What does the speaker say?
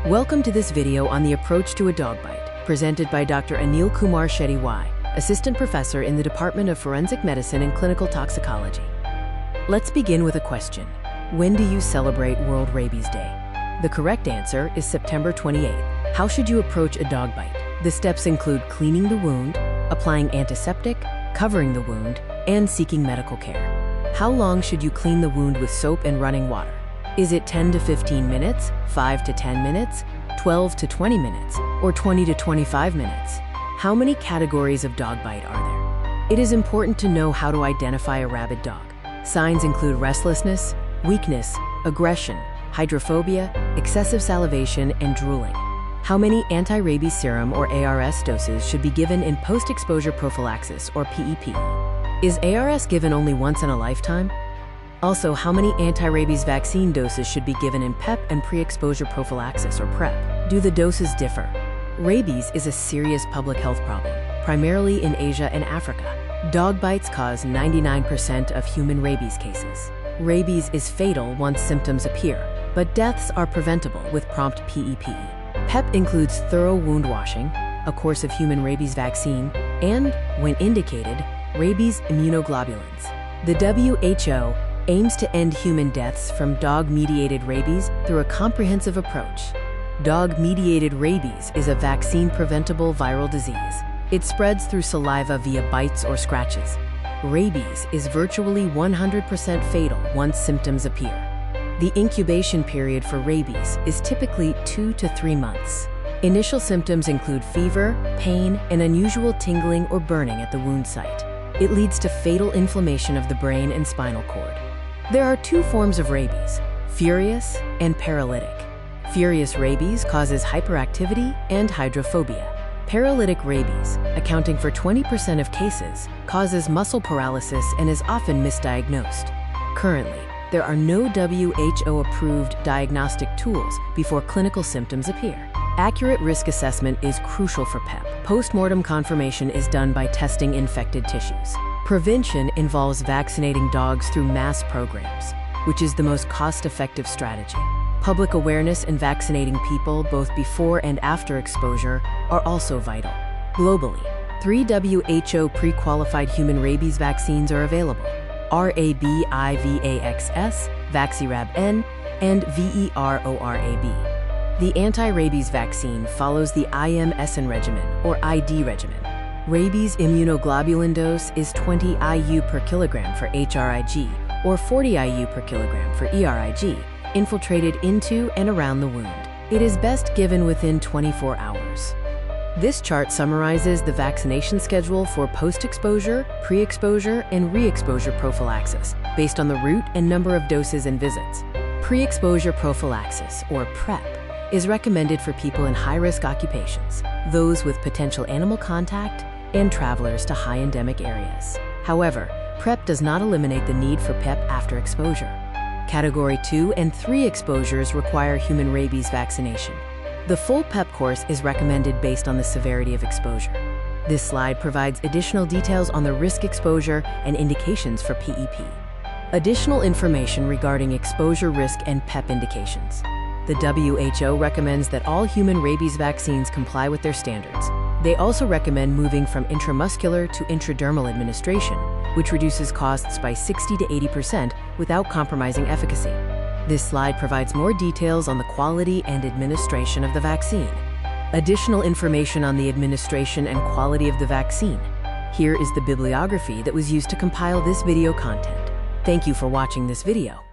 Welcome to this video on the approach to a dog bite, presented by Dr. Anil Kumar Shetty Y, Assistant Professor in the Department of Forensic Medicine and Clinical Toxicology. Let's begin with a question. When do you celebrate World Rabies Day? The correct answer is September 28th. How should you approach a dog bite? The steps include cleaning the wound, applying antiseptic, covering the wound, and seeking medical care. How long should you clean the wound with soap and running water? Is it 10 to 15 minutes, 5 to 10 minutes, 12 to 20 minutes, or 20 to 25 minutes? How many categories of dog bite are there? It is important to know how to identify a rabid dog. Signs include restlessness, weakness, aggression, hydrophobia, excessive salivation, and drooling. How many anti-rabies serum or ARS doses should be given in post-exposure prophylaxis or PEP? Is ARS given only once in a lifetime? Also, how many anti-rabies vaccine doses should be given in PEP and pre-exposure prophylaxis or PrEP? Do the doses differ? Rabies is a serious public health problem, primarily in Asia and Africa. Dog bites cause 99% of human rabies cases. Rabies is fatal once symptoms appear, but deaths are preventable with prompt PEP. PEP includes thorough wound washing, a course of human rabies vaccine, and, when indicated, rabies immunoglobulins. The WHO aims to end human deaths from dog-mediated rabies through a comprehensive approach. Dog-mediated rabies is a vaccine-preventable viral disease. It spreads through saliva via bites or scratches. Rabies is virtually 100% fatal once symptoms appear. The incubation period for rabies is typically 2 to 3 months. Initial symptoms include fever, pain, and unusual tingling or burning at the wound site. It leads to fatal inflammation of the brain and spinal cord. There are two forms of rabies, furious and paralytic. Furious rabies causes hyperactivity and hydrophobia. Paralytic rabies, accounting for 20% of cases, causes muscle paralysis and is often misdiagnosed. Currently, there are no WHO-approved diagnostic tools before clinical symptoms appear. Accurate risk assessment is crucial for PEP. Post-mortem confirmation is done by testing infected tissues. Prevention involves vaccinating dogs through mass programs, which is the most cost-effective strategy. Public awareness and vaccinating people both before and after exposure are also vital. Globally, 3 WHO pre-qualified human rabies vaccines are available: RABIVAXS, Vaxirab-N, and VERORAB. The anti-rabies vaccine follows the IMSN regimen, or ID regimen. Rabies immunoglobulin dose is 20 IU per kilogram for HRIG, or 40 IU per kilogram for ERIG, infiltrated into and around the wound. It is best given within 24 hours. This chart summarizes the vaccination schedule for post-exposure, pre-exposure, and re-exposure prophylaxis based on the route and number of doses and visits. Pre-exposure prophylaxis, or PrEP, is recommended for people in high-risk occupations, those with potential animal contact, and travelers to high endemic areas. However, PrEP does not eliminate the need for PEP after exposure. Category 2 and 3 exposures require human rabies vaccination. The full PEP course is recommended based on the severity of exposure. This slide provides additional details on the risk exposure and indications for PEP. Additional information regarding exposure risk and PEP indications. The WHO recommends that all human rabies vaccines comply with their standards. They also recommend moving from intramuscular to intradermal administration, which reduces costs by 60 to 80% without compromising efficacy. This slide provides more details on the quality and administration of the vaccine. Additional information on the administration and quality of the vaccine. Here is the bibliography that was used to compile this video content. Thank you for watching this video.